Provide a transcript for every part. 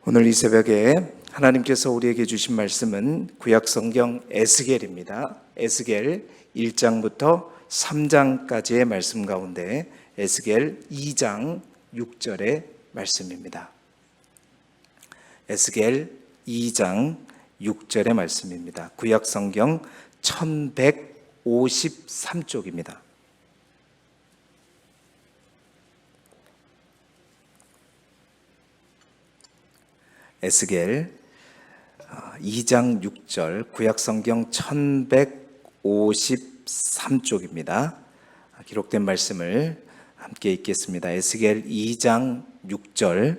오늘 이 새벽에 하나님께서 우리에게 주신 말씀은 구약성경 에스겔입니다. 에스겔 1장부터 3장까지의 말씀 가운데 에스겔 2장 6절의 말씀입니다. 에스겔 2장 6절의 말씀입니다. 구약성경 1153쪽입니다. 에스겔 2장 6절 구약성경 1153쪽입니다. 기록된 말씀을 함께 읽겠습니다. 에스겔 2장 6절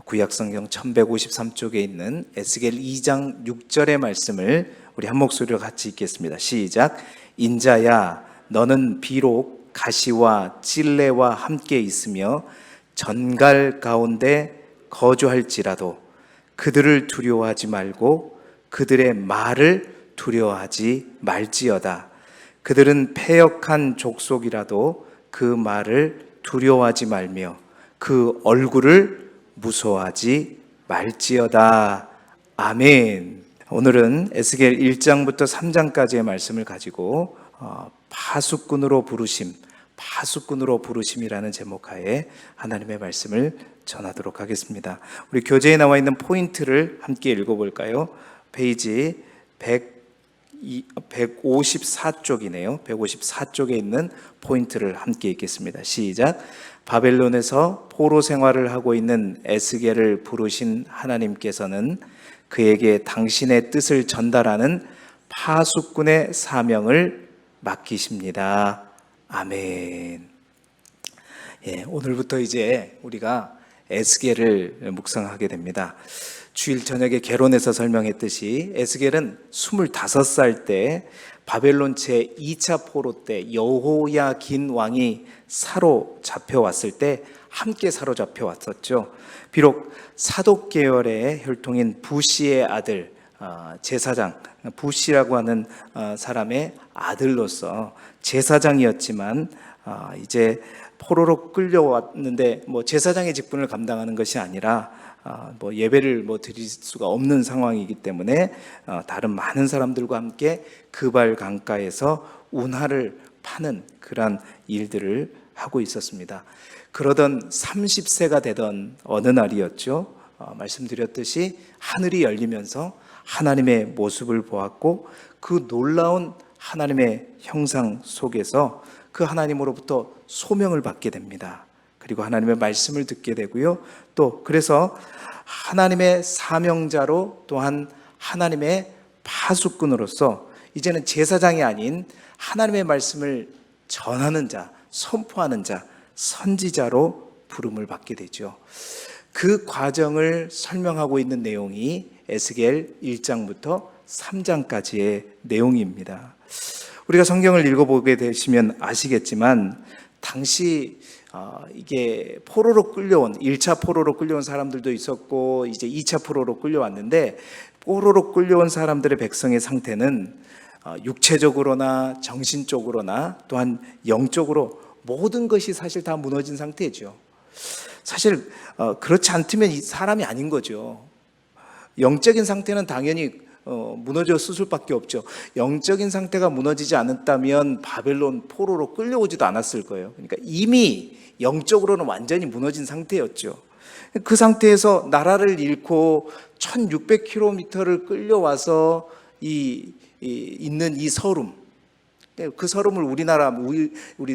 구약성경 1153쪽에 있는 에스겔 2장 6절의 말씀을 우리 한 목소리로 같이 읽겠습니다. 시작. 인자야 너는 비록 가시와 찔레와 함께 있으며 전갈 가운데 거주할지라도 그들을 두려워하지 말고 그들의 말을 두려워하지 말지어다. 그들은 패역한 족속이라도 그 말을 두려워하지 말며 그 얼굴을 무서워하지 말지어다. 아멘. 오늘은 에스겔 1장부터 3장까지의 말씀을 가지고 파수꾼으로 부르심이라는 제목하에 하나님의 말씀을 전하도록 하겠습니다. 우리 교재에 나와 있는 포인트를 함께 읽어볼까요? 페이지 154쪽이네요. 154쪽에 있는 포인트를 함께 읽겠습니다. 시작. 바벨론에서 포로 생활을 하고 있는 에스겔을 부르신 하나님께서는 그에게 당신의 뜻을 전달하는 파수꾼의 사명을 맡기십니다. 아멘. 오늘부터 이제 우리가 에스겔을 묵상하게 됩니다. 주일 저녁에 개론에서 설명했듯이 에스겔은 25살 때 바벨론 제2차 포로 때 여호야긴 왕이 사로잡혀왔을 때 함께 사로잡혀왔었죠. 비록 사독 계열의 혈통인 부시의 아들 제사장, 부시라고 하는 사람의 아들로서 제사장이었지만 이제 포로로 끌려왔는데 제사장의 직분을 감당하는 것이 아니라 예배를 드릴 수가 없는 상황이기 때문에 다른 많은 사람들과 함께 그발 강가에서 운하를 파는 그런 일들을 하고 있었습니다. 그러던 30세가 되던 어느 날이었죠. 말씀드렸듯이 하늘이 열리면서 하나님의 모습을 보았고 그 놀라운 하나님의 형상 속에서 그 하나님으로부터 소명을 받게 됩니다. 그리고 하나님의 말씀을 듣게 되고요. 또 그래서 하나님의 사명자로 또한 하나님의 파수꾼으로서 이제는 제사장이 아닌 하나님의 말씀을 전하는 자, 선포하는 자, 선지자로 부름을 받게 되죠. 그 과정을 설명하고 있는 내용이 에스겔 1장부터 3장까지의 내용입니다. 우리가 성경을 읽어보게 되시면 아시겠지만 당시 이게 포로로 끌려온 1차 포로로 끌려온 사람들도 있었고 이제 2차 포로로 끌려왔는데 포로로 끌려온 사람들의 백성의 상태는 육체적으로나 정신적으로나 또한 영적으로 모든 것이 사실 다 무너진 상태죠. 사실 그렇지 않다면 이 사람이 아닌 거죠. 영적인 상태는 당연히 무너졌을 수밖에 없죠. 영적인 상태가 무너지지 않았다면 바벨론 포로로 끌려오지도 않았을 거예요. 그러니까 이미 영적으로는 완전히 무너진 상태였죠. 그 상태에서 나라를 잃고 1600km를 끌려와서 있는 이 서름, 그 서름을 우리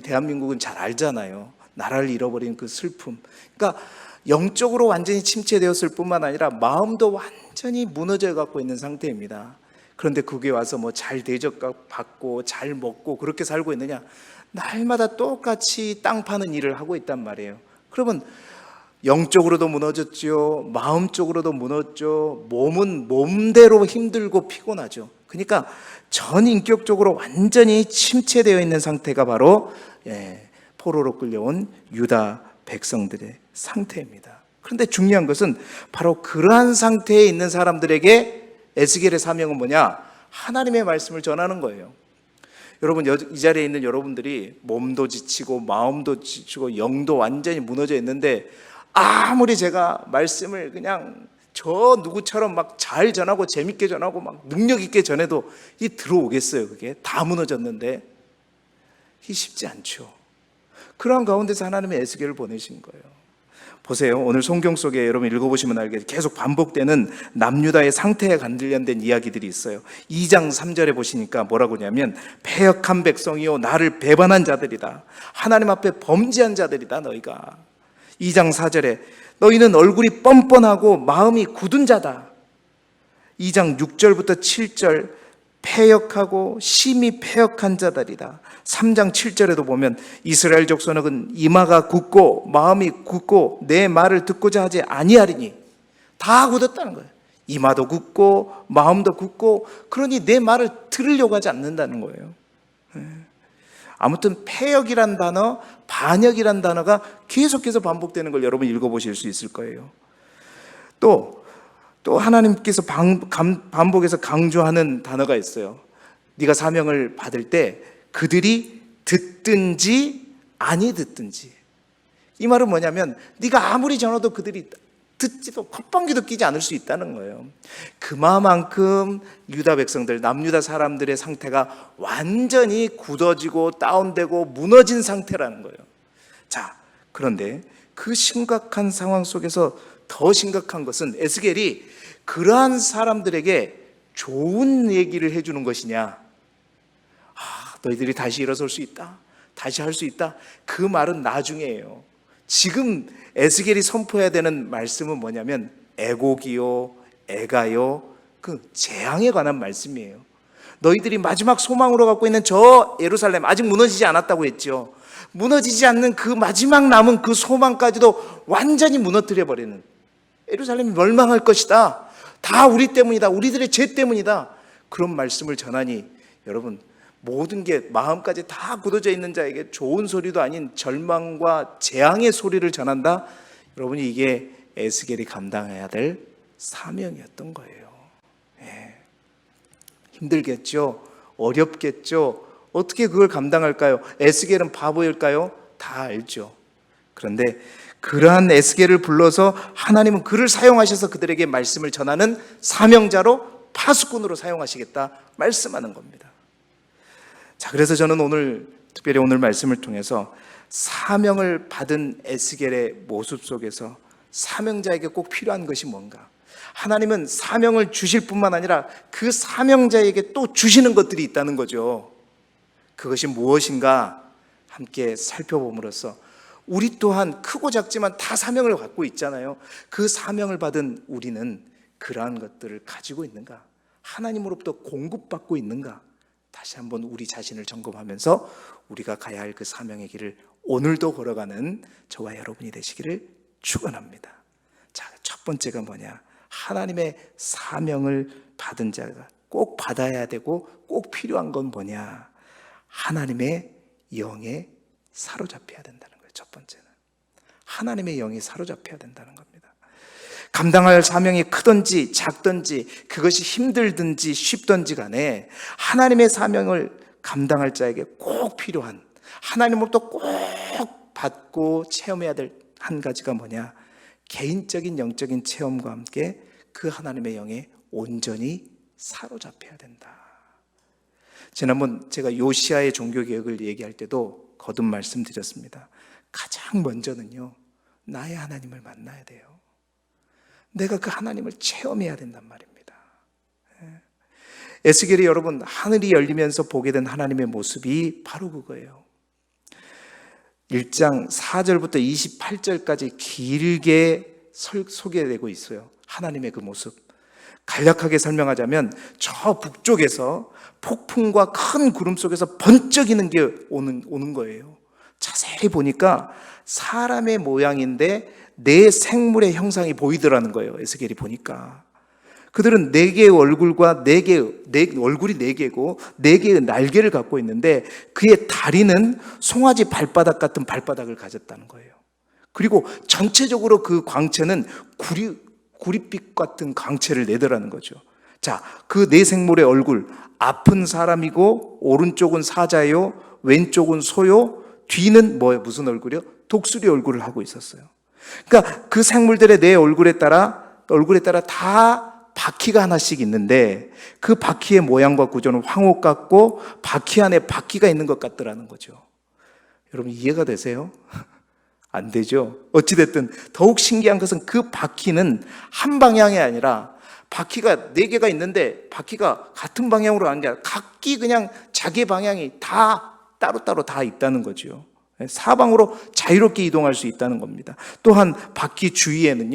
대한민국은 잘 알잖아요. 나라를 잃어버린 그 슬픔. 그러니까 영적으로 완전히 침체되었을 뿐만 아니라 마음도 완전히 무너져 갖고 있는 상태입니다. 그런데 그게 와서 잘 대접받고 잘 먹고 그렇게 살고 있느냐? 날마다 똑같이 땅 파는 일을 하고 있단 말이에요. 그러면 영적으로도 무너졌죠. 마음적으로도 무너졌죠. 몸은 몸대로 힘들고 피곤하죠. 그러니까 전인격적으로 완전히 침체되어 있는 상태가 바로 포로로 끌려온 유다 백성들의 상태입니다. 그런데 중요한 것은 바로 그러한 상태에 있는 사람들에게 에스겔의 사명은 뭐냐? 하나님의 말씀을 전하는 거예요. 여러분, 이 자리에 있는 여러분들이 몸도 지치고 마음도 지치고 영도 완전히 무너져 있는데 아무리 제가 말씀을 그냥 저 누구처럼 막 잘 전하고 재밌게 전하고 막 능력 있게 전해도 이 들어오겠어요? 그게 다 무너졌는데 이 쉽지 않죠. 그러한 가운데서 하나님의 에스겔을 보내신 거예요. 보세요. 오늘 성경 속에 여러분 읽어보시면 알겠지만 계속 반복되는 남유다의 상태에 관련된 이야기들이 있어요. 2장 3절에 보시니까 뭐라고 하냐면 패역한 백성이요 나를 배반한 자들이다. 하나님 앞에 범죄한 자들이다 너희가. 2장 4절에 너희는 얼굴이 뻔뻔하고 마음이 굳은 자다. 2장 6절부터 7절 패역하고 심히 패역한 자들이다. 3장 7절에도 보면 이스라엘 족속은 이마가 굳고 마음이 굳고 내 말을 듣고자 하지 아니하리니. 다 굳었다는 거예요. 이마도 굳고 마음도 굳고 그러니 내 말을 들으려고 하지 않는다는 거예요. 아무튼 패역이란 단어, 반역이란 단어가 계속해서 반복되는 걸 여러분 읽어보실 수 있을 거예요. 또 하나님께서 반복해서 강조하는 단어가 있어요. 네가 사명을 받을 때 그들이 듣든지 아니 듣든지. 이 말은 뭐냐면 네가 아무리 전해도 그들이 듣지도 콧방귀도 끼지 않을 수 있다는 거예요. 그만큼 유다 백성들, 남유다 사람들의 상태가 완전히 굳어지고 다운되고 무너진 상태라는 거예요. 자, 그런데 그 심각한 상황 속에서 더 심각한 것은 에스겔이 그러한 사람들에게 좋은 얘기를 해주는 것이냐. 너희들이 다시 일어설 수 있다, 다시 할 수 있다. 그 말은 나중에예요. 지금 에스겔이 선포해야 되는 말씀은 뭐냐면 애곡이요, 애가요, 그 재앙에 관한 말씀이에요. 너희들이 마지막 소망으로 갖고 있는 저 예루살렘 아직 무너지지 않았다고 했죠. 무너지지 않는 그 마지막 남은 그 소망까지도 완전히 무너뜨려 버리는, 예루살렘이 멸망할 것이다, 다 우리 때문이다, 우리들의 죄 때문이다, 그런 말씀을 전하니 여러분 모든 게 마음까지 다 굳어져 있는 자에게 좋은 소리도 아닌 절망과 재앙의 소리를 전한다. 여러분이 이게 에스겔이 감당해야 될 사명이었던 거예요. 힘들겠죠, 어렵겠죠. 어떻게 그걸 감당할까요? 에스겔은 바보일까요? 다 알죠. 그런데 그러한 에스겔을 불러서 하나님은 그를 사용하셔서 그들에게 말씀을 전하는 사명자로, 파수꾼으로 사용하시겠다 말씀하는 겁니다. 자, 그래서 저는 특별히 오늘 말씀을 통해서 사명을 받은 에스겔의 모습 속에서 사명자에게 꼭 필요한 것이 뭔가, 하나님은 사명을 주실 뿐만 아니라 그 사명자에게 또 주시는 것들이 있다는 거죠. 그것이 무엇인가 함께 살펴봄으로써 우리 또한 크고 작지만 다 사명을 갖고 있잖아요. 그 사명을 받은 우리는 그러한 것들을 가지고 있는가, 하나님으로부터 공급받고 있는가, 다시 한번 우리 자신을 점검하면서 우리가 가야 할 그 사명의 길을 오늘도 걸어가는 저와 여러분이 되시기를 축원합니다. 자, 첫 번째가 뭐냐? 하나님의 사명을 받은 자가 꼭 받아야 되고 꼭 필요한 건 뭐냐? 하나님의 영에 사로잡혀야 된다는 거예요. 첫 번째는 하나님의 영에 사로잡혀야 된다는 겁니다. 감당할 사명이 크든지 작든지, 그것이 힘들든지 쉽든지 간에 하나님의 사명을 감당할 자에게 꼭 필요한, 하나님으로부터 꼭 받고 체험해야 될 한 가지가 뭐냐? 개인적인 영적인 체험과 함께 그 하나님의 영에 온전히 사로잡혀야 된다. 지난번 제가 요시아의 종교개혁을 얘기할 때도 거듭 말씀드렸습니다. 가장 먼저는요, 나의 하나님을 만나야 돼요. 내가 그 하나님을 체험해야 된단 말입니다. 에스겔이 여러분 하늘이 열리면서 보게 된 하나님의 모습이 바로 그거예요. 1장 4절부터 28절까지 길게 소개되고 있어요. 하나님의 그 모습. 간략하게 설명하자면 저 북쪽에서 폭풍과 큰 구름 속에서 번쩍이는 게 오는 거예요. 자세히 보니까 사람의 모양인데 네 생물의 형상이 보이더라는 거예요. 에스겔이 보니까 그들은 네 개의 얼굴과 얼굴이 네 개고 네 개의 날개를 갖고 있는데 그의 다리는 송아지 발바닥 같은 발바닥을 가졌다는 거예요. 그리고 전체적으로 그 광채는 구릿빛 같은 광채를 내더라는 거죠. 자, 그 네 생물의 얼굴, 앞은 사람이고 오른쪽은 사자요, 왼쪽은 소요, 뒤는 무슨 얼굴이요? 독수리 얼굴을 하고 있었어요. 그러니까 그 생물들의 네 얼굴에 따라 얼굴에 따라 다 바퀴가 하나씩 있는데 그 바퀴의 모양과 구조는 황홀 같고 바퀴 안에 바퀴가 있는 것 같더라는 거죠. 여러분 이해가 되세요? 안 되죠. 어찌됐든 더욱 신기한 것은 그 바퀴는 한 방향이 아니라 바퀴가 4개가 있는데 바퀴가 같은 방향으로 가는 게 아니라 각기 그냥 자기 방향이 다 따로따로 다 있다는 거죠. 사방으로 자유롭게 이동할 수 있다는 겁니다. 또한 바퀴 주위에는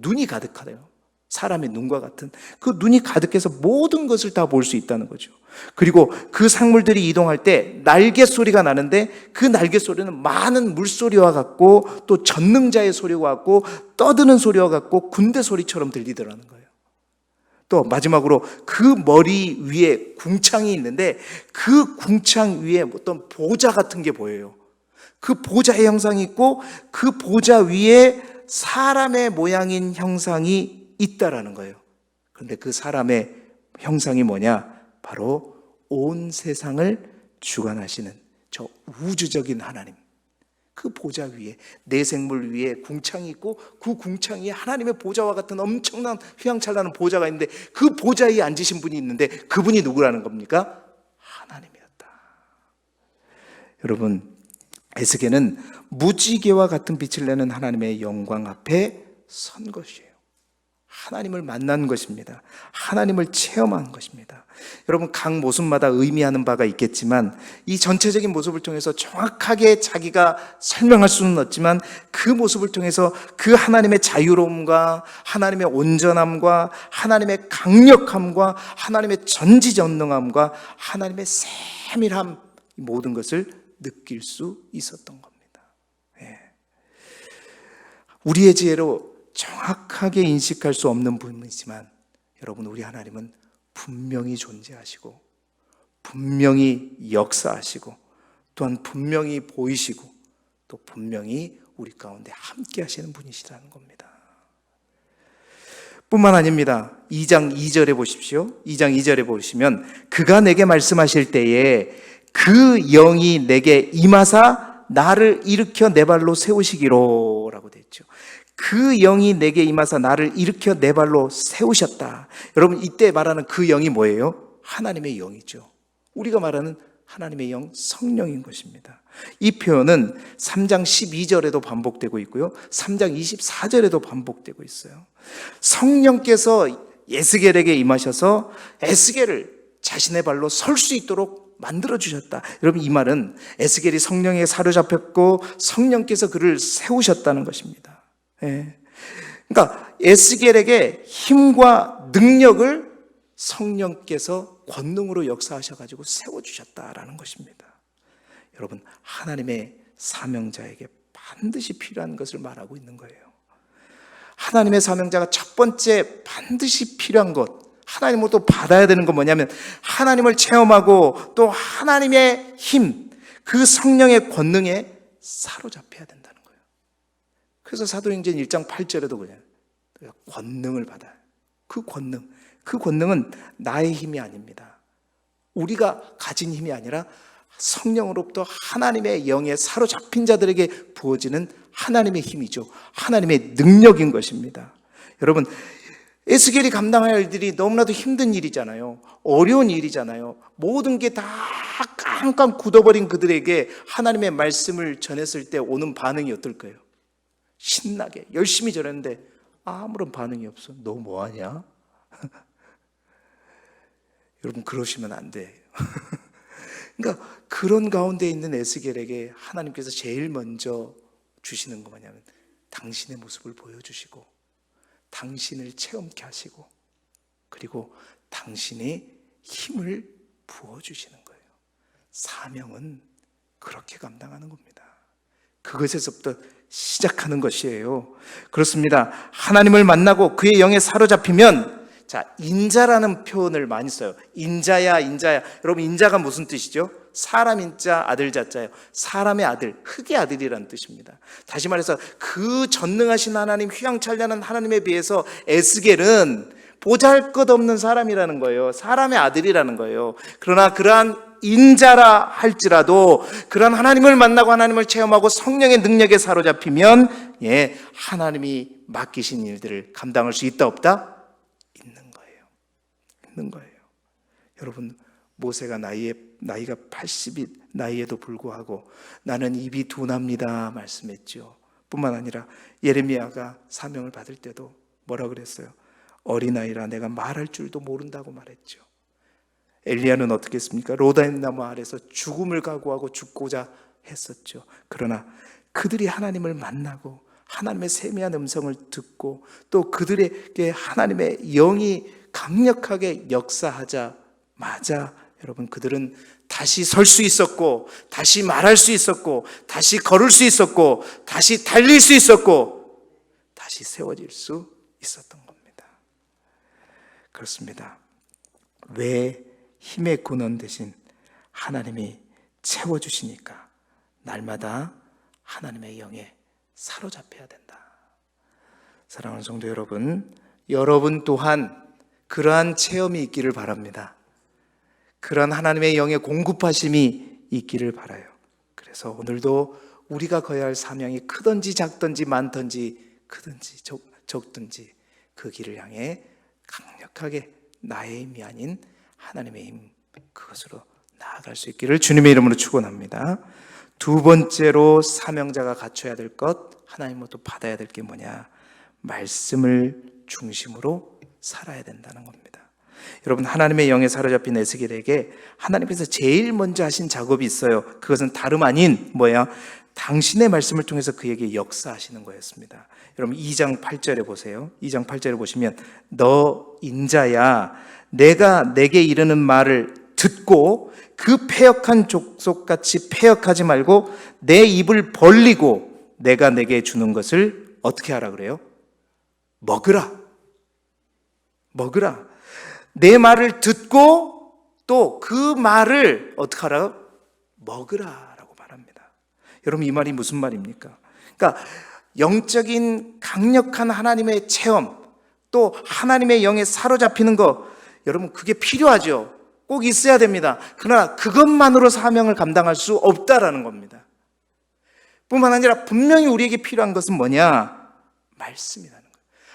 눈이 가득하대요. 사람의 눈과 같은 그 눈이 가득해서 모든 것을 다 볼 수 있다는 거죠. 그리고 그 상물들이 이동할 때 날개 소리가 나는데 그 날개 소리는 많은 물소리와 같고 또 전능자의 소리와 같고 떠드는 소리와 같고 군대 소리처럼 들리더라는 거예요. 또 마지막으로 그 머리 위에 궁창이 있는데 그 궁창 위에 어떤 보좌 같은 게 보여요. 그 보좌의 형상이 있고 그 보좌 위에 사람의 모양인 형상이 있다라는 거예요. 그런데 그 사람의 형상이 뭐냐? 바로 온 세상을 주관하시는 저 우주적인 하나님. 그 보좌 위에 내생물 위에 궁창이 있고 그 궁창 위에 하나님의 보좌와 같은 엄청난 휘황찬란한 보좌가 있는데 그 보좌 위에 앉으신 분이 있는데 그분이 누구라는 겁니까? 하나님이었다. 여러분 에스겔은 무지개와 같은 빛을 내는 하나님의 영광 앞에 선 것이에요. 하나님을 만난 것입니다. 하나님을 체험한 것입니다. 여러분 각 모습마다 의미하는 바가 있겠지만 이 전체적인 모습을 통해서 정확하게 자기가 설명할 수는 없지만 그 모습을 통해서 그 하나님의 자유로움과 하나님의 온전함과 하나님의 강력함과 하나님의 전지전능함과 하나님의 세밀함 이 모든 것을 느낄 수 있었던 겁니다. 우리의 지혜로 정확하게 인식할 수 없는 부분이지만 여러분 우리 하나님은 분명히 존재하시고 분명히 역사하시고 또한 분명히 보이시고 또 분명히 우리 가운데 함께 하시는 분이시라는 겁니다. 뿐만 아닙니다. 2장 2절에 보십시오. 2장 2절에 보시면 그가 내게 말씀하실 때에 그 영이 내게 임하사 나를 일으켜 내 발로 세우시기로 라고 되어 있죠. 그 영이 내게 임하사 나를 일으켜 내 발로 세우셨다. 여러분 이때 말하는 그 영이 뭐예요? 하나님의 영이죠. 우리가 말하는 하나님의 영 성령인 것입니다. 이 표현은 3장 12절에도 반복되고 있고요 3장 24절에도 반복되고 있어요. 성령께서 에스겔에게 임하셔서 에스겔을 자신의 발로 설 수 있도록 만들어주셨다. 여러분 이 말은 에스겔이 성령에 사로잡혔고 성령께서 그를 세우셨다는 것입니다. 그러니까 에스겔에게 힘과 능력을 성령께서 권능으로 역사하셔가지고 세워주셨다라는 것입니다. 여러분 하나님의 사명자에게 반드시 필요한 것을 말하고 있는 거예요. 하나님의 사명자가 첫 번째 반드시 필요한 것 하나님으로부터 받아야 되는 건 뭐냐면 하나님을 체험하고 또 하나님의 힘 그 성령의 권능에 사로잡혀야 된다는 거예요. 그래서 사도행전 1장 8절에도 그냥 권능을 받아요. 그 권능은 나의 힘이 아닙니다. 우리가 가진 힘이 아니라 성령으로부터 하나님의 영에 사로잡힌 자들에게 부어지는 하나님의 힘이죠. 하나님의 능력인 것입니다. 여러분 에스겔이 감당할 일들이 너무나도 힘든 일이잖아요. 어려운 일이잖아요. 모든 게 다 깜깜 굳어버린 그들에게 하나님의 말씀을 전했을 때 오는 반응이 어떨까요? 신나게 열심히 전했는데 아무런 반응이 없어. 너 뭐하냐? 여러분 그러시면 안 돼요. 그러니까 그런 가운데 있는 에스겔에게 하나님께서 제일 먼저 주시는 거 뭐냐면 당신의 모습을 보여주시고 당신을 체험케 하시고 그리고 당신의 힘을 부어주시는 거예요. 사명은 그렇게 감당하는 겁니다. 그것에서부터 시작하는 것이에요. 그렇습니다. 하나님을 만나고 그의 영에 사로잡히면 자, 인자라는 표현을 많이 써요. 인자야, 인자야. 여러분 인자가 무슨 뜻이죠? 사람 인자, 아들 자자예요. 사람의 아들, 흑의 아들이라는 뜻입니다. 다시 말해서 그 전능하신 하나님, 휘황찬란한 하나님에 비해서 에스겔은 보잘것없는 사람이라는 거예요. 사람의 아들이라는 거예요. 그러나 그러한 인자라 할지라도 그러한 하나님을 만나고 하나님을 체험하고 성령의 능력에 사로잡히면 하나님이 맡기신 일들을 감당할 수 있다 없다? 있는 거예요. 있는 거예요. 여러분, 모세가 나이가 80이 나이에도 불구하고 나는 입이 둔합니다 말씀했죠. 뿐만 아니라 예레미야가 사명을 받을 때도 뭐라 그랬어요? 어린아이라 내가 말할 줄도 모른다고 말했죠. 엘리야는 어떻게 했습니까? 로다임 나무 아래서 죽음을 각오하고 죽고자 했었죠. 그러나 그들이 하나님을 만나고 하나님의 세미한 음성을 듣고 또 그들에게 하나님의 영이 강력하게 역사하자마자 여러분, 그들은 다시 설 수 있었고, 다시 말할 수 있었고, 다시 걸을 수 있었고, 다시 달릴 수 있었고, 다시 세워질 수 있었던 겁니다. 그렇습니다. 왜 힘의 근원 대신 하나님이 채워주시니까 날마다 하나님의 영에 사로잡혀야 된다. 사랑하는 성도 여러분, 여러분 또한 그러한 체험이 있기를 바랍니다. 그러한 하나님의 영의 공급하심이 있기를 바라요. 그래서 오늘도 우리가 거해야 할 사명이 크든지 작든지 많든지 크든지 적든지 그 길을 향해 강력하게 나의 힘이 아닌 하나님의 힘, 그것으로 나아갈 수 있기를 주님의 이름으로 축원합니다. 두 번째로 사명자가 갖춰야 될 것, 하나님으로부터 받아야 될 게 뭐냐? 말씀을 중심으로 살아야 된다는 겁니다. 여러분, 하나님의 영에 사로잡힌 에스겔에게 하나님께서 제일 먼저 하신 작업이 있어요. 그것은 다름 아닌 뭐야? 당신의 말씀을 통해서 그에게 역사하시는 거였습니다. 여러분 2장 8절에 보세요. 2장 8절에 보시면 너 인자야, 내가 내게 이르는 말을 듣고 그 패역한 족속같이 패역하지 말고 내 입을 벌리고 내가 내게 주는 것을 어떻게 하라 그래요? 먹으라. 먹으라. 내 말을 듣고 또 그 말을 어떻게 하라? 먹으라라고 말합니다. 여러분, 이 말이 무슨 말입니까? 그러니까 영적인 강력한 하나님의 체험, 또 하나님의 영에 사로잡히는 거, 여러분 그게 필요하죠. 꼭 있어야 됩니다. 그러나 그것만으로 사명을 감당할 수 없다라는 겁니다. 뿐만 아니라 분명히 우리에게 필요한 것은 뭐냐? 말씀이라는 거예요.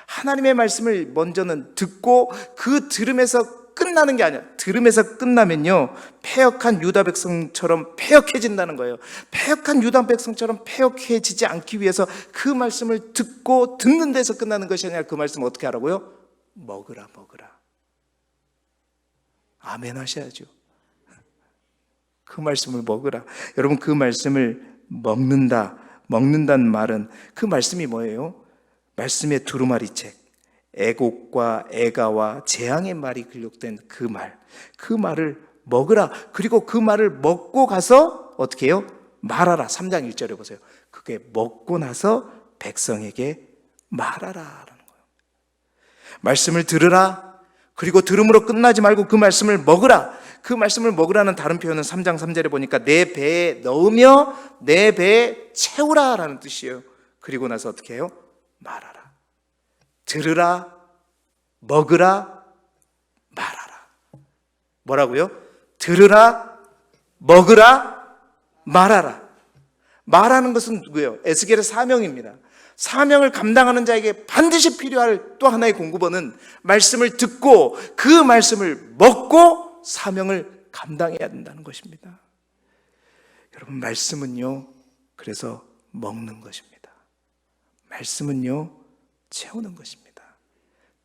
하나님의 말씀을 먼저는 듣고 그 들음에서 끝나는 게 아니야. 들음에서 끝나면요, 패역한 유다 백성처럼 패역해진다는 거예요. 패역한 유다 백성처럼 패역해지지 않기 위해서 그 말씀을 듣고 듣는 데서 끝나는 것이 아니라 그 말씀을 어떻게 하라고요? 먹으라, 먹으라. 아멘 하셔야죠. 그 말씀을 먹으라. 여러분, 그 말씀을 먹는다는 말은 그 말씀이 뭐예요? 말씀의 두루마리 책, 애곡과 애가와 재앙의 말이 기록된 그 말, 그 말을 먹으라. 그리고 그 말을 먹고 가서 어떻게 해요? 말하라. 3장 1절에 보세요. 그게 먹고 나서 백성에게 말하라라는 거예요. 말씀을 들으라. 그리고 들음으로 끝나지 말고 그 말씀을 먹으라. 그 말씀을 먹으라는 다른 표현은 3장 3절에 보니까 내 배에 넣으며 내 배에 채우라라는 뜻이에요. 그리고 나서 어떻게 해요? 말하라. 들으라, 먹으라, 말하라. 뭐라고요? 들으라, 먹으라, 말하라. 말하는 것은 누구예요? 에스겔의 사명입니다. 사명을 감당하는 자에게 반드시 필요할 또 하나의 공급원은 말씀을 듣고 그 말씀을 먹고 사명을 감당해야 된다는 것입니다. 여러분, 말씀은요, 그래서 먹는 것입니다. 말씀은요, 채우는 것입니다.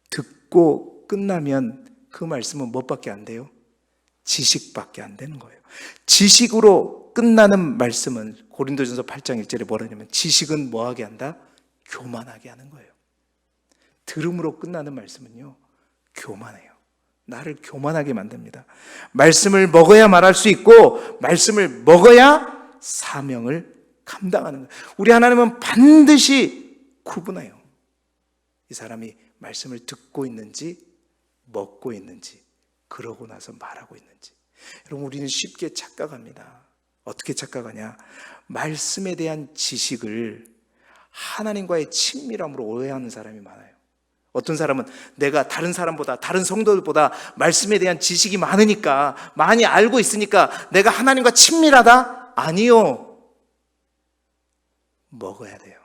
듣고 끝나면 그 말씀은 무엇밖에 안 돼요? 지식밖에 안 되는 거예요. 지식으로 끝나는 말씀은 고린도전서 8장 1절에 뭐라 하냐면 지식은 뭐하게 한다? 교만하게 하는 거예요. 들음으로 끝나는 말씀은요, 교만해요. 나를 교만하게 만듭니다. 말씀을 먹어야 말할 수 있고 말씀을 먹어야 사명을 감당하는 거예요. 우리 하나님은 반드시 구분해요. 이 사람이 말씀을 듣고 있는지 먹고 있는지 그러고 나서 말하고 있는지. 여러분, 우리는 쉽게 착각합니다. 어떻게 착각하냐? 말씀에 대한 지식을 하나님과의 친밀함으로 오해하는 사람이 많아요. 어떤 사람은 내가 다른 사람보다, 다른 성도들보다 말씀에 대한 지식이 많으니까, 많이 알고 있으니까 내가 하나님과 친밀하다? 아니요. 먹어야 돼요.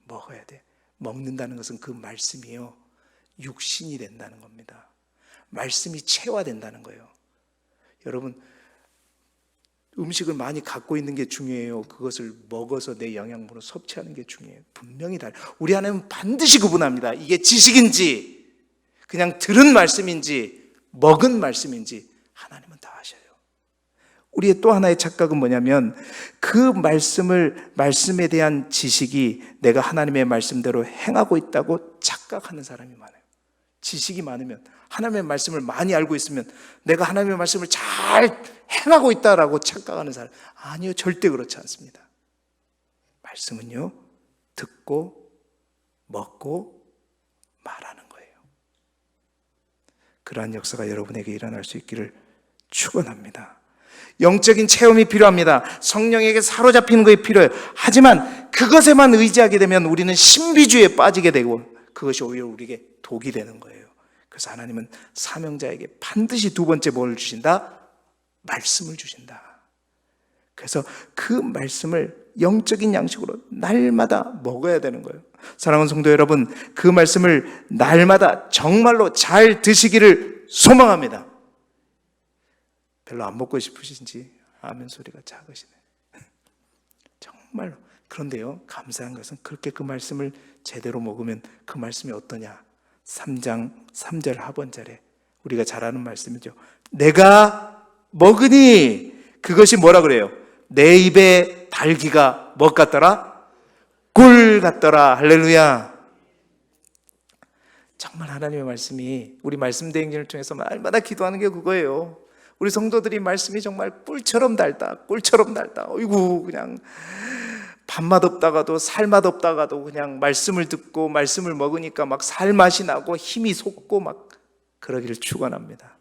먹어야 돼. 먹는다는 것은 그 말씀이요, 육신이 된다는 겁니다. 말씀이 체화된다는 거예요. 여러분, 음식을 많이 갖고 있는 게 중요해요. 그것을 먹어서 내 영양분을 섭취하는 게 중요해요. 분명히 달라요. 우리 하나님은 반드시 구분합니다. 이게 지식인지 그냥 들은 말씀인지 먹은 말씀인지 하나님은 다 아셔요. 우리의 또 하나의 착각은 뭐냐면 그 말씀에 대한 지식이 내가 하나님의 말씀대로 행하고 있다고 착각하는 사람이 많아요. 지식이 많으면, 하나님의 말씀을 많이 알고 있으면 내가 하나님의 말씀을 잘 행하고 있다라고 착각하는 사람, 아니요, 절대 그렇지 않습니다. 말씀은요, 듣고 먹고 말하는 거예요. 그러한 역사가 여러분에게 일어날 수 있기를 축원합니다. 영적인 체험이 필요합니다. 성령에게 사로잡히는 것이 필요해요. 하지만 그것에만 의지하게 되면 우리는 신비주의에 빠지게 되고 그것이 오히려 우리에게 독이 되는 거예요. 그래서 하나님은 사명자에게 반드시 두 번째 뭘 주신다? 말씀을 주신다. 그래서 그 말씀을 영적인 양식으로 날마다 먹어야 되는 거예요. 사랑하는 성도 여러분, 그 말씀을 날마다 정말로 잘 드시기를 소망합니다. 별로 안 먹고 싶으신지 아멘 소리가 작으시네. 정말로. 그런데요, 감사한 것은 그렇게 그 말씀을 제대로 먹으면 그 말씀이 어떠냐? 3장 3절 하반절에 우리가 잘 아는 말씀이죠. 내가 먹으니 그것이 뭐라 그래요? 내 입에 달기가 뭐 같더라? 꿀 같더라. 할렐루야. 정말 하나님의 말씀이, 우리 말씀 대행진을 통해서 날마다 기도하는 게 그거예요. 우리 성도들이 말씀이 정말 꿀처럼 달다, 꿀처럼 달다. 어이구, 그냥 밥맛 없다가도 살맛 없다가도 그냥 말씀을 듣고 말씀을 먹으니까 막 살맛이 나고 힘이 솟고 막 그러기를 축원합니다.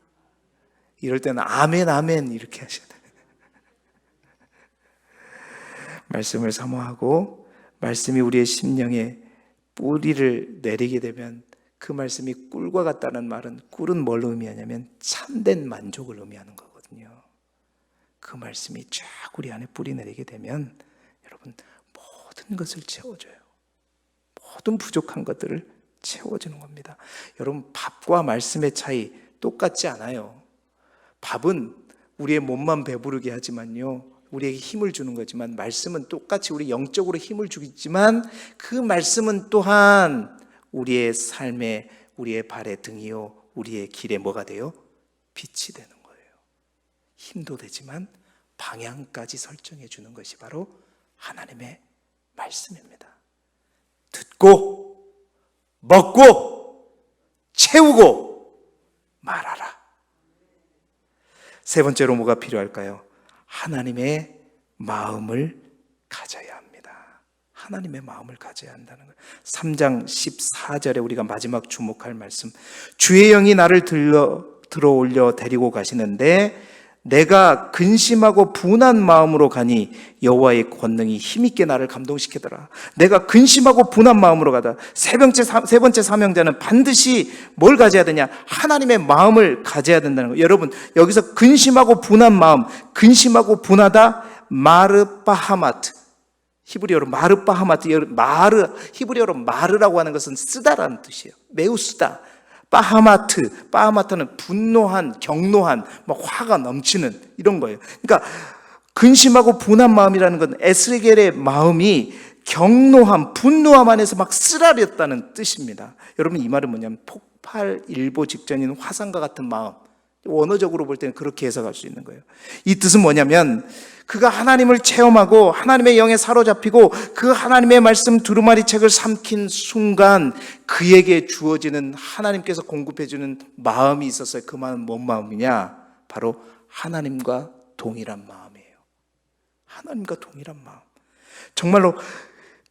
이럴 때는 아멘 아멘 이렇게 하셔야 돼요. 말씀을 사모하고 말씀이 우리의 심령에 뿌리를 내리게 되면 그 말씀이 꿀과 같다는 말은, 꿀은 뭘 의미하냐면 참된 만족을 의미하는 거거든요. 그 말씀이 쫙 우리 안에 뿌리 내리게 되면 여러분 모든 것을 채워줘요. 모든 부족한 것들을 채워주는 겁니다. 여러분, 밥과 말씀의 차이 똑같지 않아요. 밥은 우리의 몸만 배부르게 하지만요, 우리에게 힘을 주는 거지만, 말씀은 똑같이 우리 영적으로 힘을 주지만 그 말씀은 또한 우리의 삶에, 우리의 발의 등이요, 우리의 길에 뭐가 돼요? 빛이 되는 거예요. 힘도 되지만 방향까지 설정해 주는 것이 바로 하나님의 말씀입니다. 듣고 먹고 채우고 말하라. 세 번째로 뭐가 필요할까요? 하나님의 마음을 가져야 합니다. 하나님의 마음을 가져야 한다는 거예요. 3장 14절에 우리가 마지막 주목할 말씀, 주의 영이 나를 들어올려 데리고 가시는데 내가 근심하고 분한 마음으로 가니 여호와의 권능이 힘있게 나를 감동시키더라. 내가 근심하고 분한 마음으로 가다. 세 번째 사명자는 반드시 뭘 가져야 되냐? 하나님의 마음을 가져야 된다는 거예요. 여러분, 여기서 근심하고 분한 마음, 근심하고 분하다, 마르바하마트, 히브리어로 마르바하마트, 히브리어로 마르라고 하는 것은 쓰다라는 뜻이에요. 매우 쓰다. 바하마트는 분노한, 경노한, 막 화가 넘치는 이런 거예요. 그러니까 근심하고 분한 마음이라는 건 에스겔의 마음이 경노함, 분노함 안에서 막 쓰라렸다는 뜻입니다. 여러분, 이 말은 뭐냐면 폭발 일보 직전인 화산과 같은 마음, 원어적으로 볼 때는 그렇게 해석할 수 있는 거예요. 이 뜻은 뭐냐면 그가 하나님을 체험하고 하나님의 영에 사로잡히고 그 하나님의 말씀 두루마리 책을 삼킨 순간 그에게 주어지는, 하나님께서 공급해 주는 마음이 있었어요. 그 마음은 뭔 마음이냐? 바로 하나님과 동일한 마음이에요. 하나님과 동일한 마음. 정말로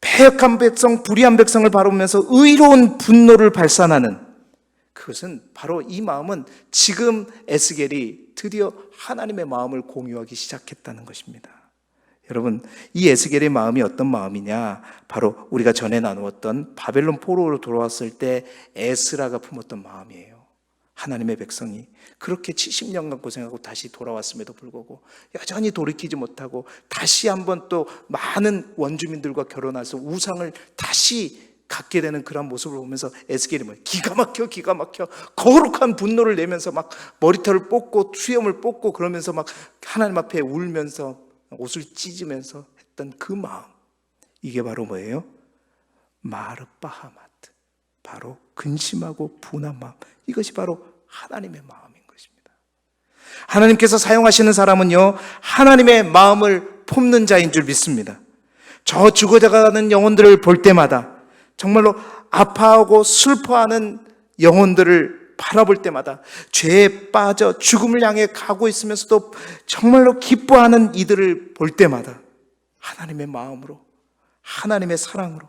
패역한 백성, 불의한 백성을 바라보면서 의로운 분노를 발산하는, 그것은 바로 이 마음은 지금 에스겔이 드디어 하나님의 마음을 공유하기 시작했다는 것입니다. 여러분, 이 에스겔의 마음이 어떤 마음이냐? 바로 우리가 전에 나누었던 바벨론 포로로 돌아왔을 때 에스라가 품었던 마음이에요. 하나님의 백성이 그렇게 70년간 고생하고 다시 돌아왔음에도 불구하고 여전히 돌이키지 못하고 다시 한번 또 많은 원주민들과 결혼해서 우상을 다시 갖게 되는 그런 모습을 보면서 에스겔이 기가 막혀 거룩한 분노를 내면서 막 머리털을 뽑고 수염을 뽑고 그러면서 막 하나님 앞에 울면서 옷을 찢으면서 했던 그 마음, 이게 바로 뭐예요? 마르바하마트, 바로 근심하고 분한 마음, 이것이 바로 하나님의 마음인 것입니다. 하나님께서 사용하시는 사람은요, 하나님의 마음을 품는 자인 줄 믿습니다. 저 죽어가는 영혼들을 볼 때마다, 정말로 아파하고 슬퍼하는 영혼들을 바라볼 때마다, 죄에 빠져 죽음을 향해 가고 있으면서도 정말로 기뻐하는 이들을 볼 때마다 하나님의 마음으로, 하나님의 사랑으로,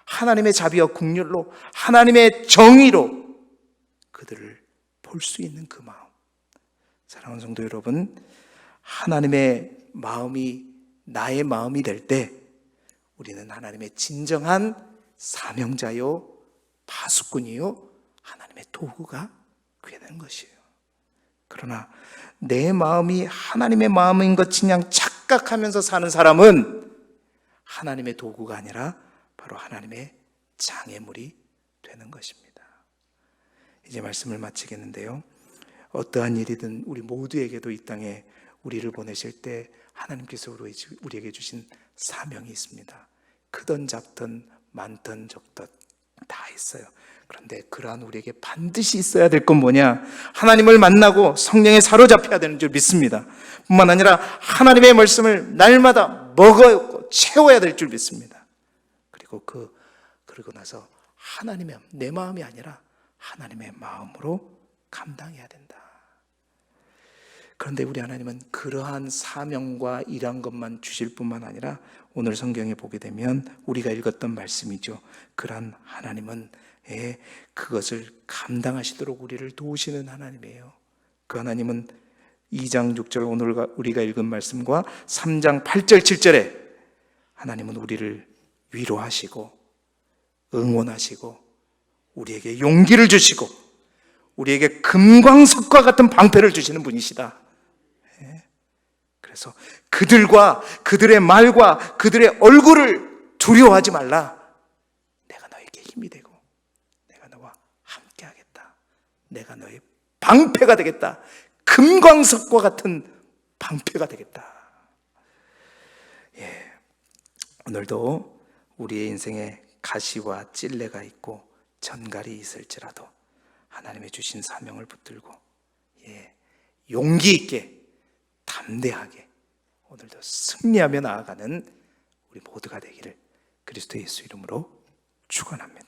하나님의 자비와 긍휼로, 하나님의 정의로 그들을 볼 수 있는 그 마음. 사랑하는 성도 여러분, 하나님의 마음이 나의 마음이 될 때 우리는 하나님의 진정한 사명자요, 파수꾼이요, 하나님의 도구가 되는 것이에요. 그러나 내 마음이 하나님의 마음인 것 그냥 착각하면서 사는 사람은 하나님의 도구가 아니라 바로 하나님의 장애물이 되는 것입니다. 이제 말씀을 마치겠는데요, 어떠한 일이든 우리 모두에게도 이 땅에 우리를 보내실 때 하나님께서 우리에게 주신 사명이 있습니다. 크든 작든 많든 적든 다 있어요. 그런데 그러한 우리에게 반드시 있어야 될 건 뭐냐? 하나님을 만나고 성령에 사로잡혀야 되는 줄 믿습니다. 뿐만 아니라 하나님의 말씀을 날마다 먹어 채워야 될 줄 믿습니다. 그리고 그러고 나서 하나님의, 내 마음이 아니라 하나님의 마음으로 감당해야 된다. 그런데 우리 하나님은 그러한 사명과 일한 것만 주실 뿐만 아니라 오늘 성경에 보게 되면 우리가 읽었던 말씀이죠. 그러한 하나님은 그것을 감당하시도록 우리를 도우시는 하나님이에요. 그 하나님은 2장 6절 오늘 우리가 읽은 말씀과 3장 8절 7절에 하나님은 우리를 위로하시고 응원하시고 우리에게 용기를 주시고 우리에게 금광석과 같은 방패를 주시는 분이시다. 그래서 그들과 그들의 말과 그들의 얼굴을 두려워하지 말라. 내가 너에게 힘이 되고 내가 너와 함께 하겠다. 내가 너의 방패가 되겠다. 금광석과 같은 방패가 되겠다. 오늘도 우리의 인생에 가시와 찔레가 있고 전갈이 있을지라도 하나님의 주신 사명을 붙들고 용기 있게 담대하게 오늘도 승리하며 나아가는 우리 모두가 되기를 그리스도 예수 이름으로 축원합니다.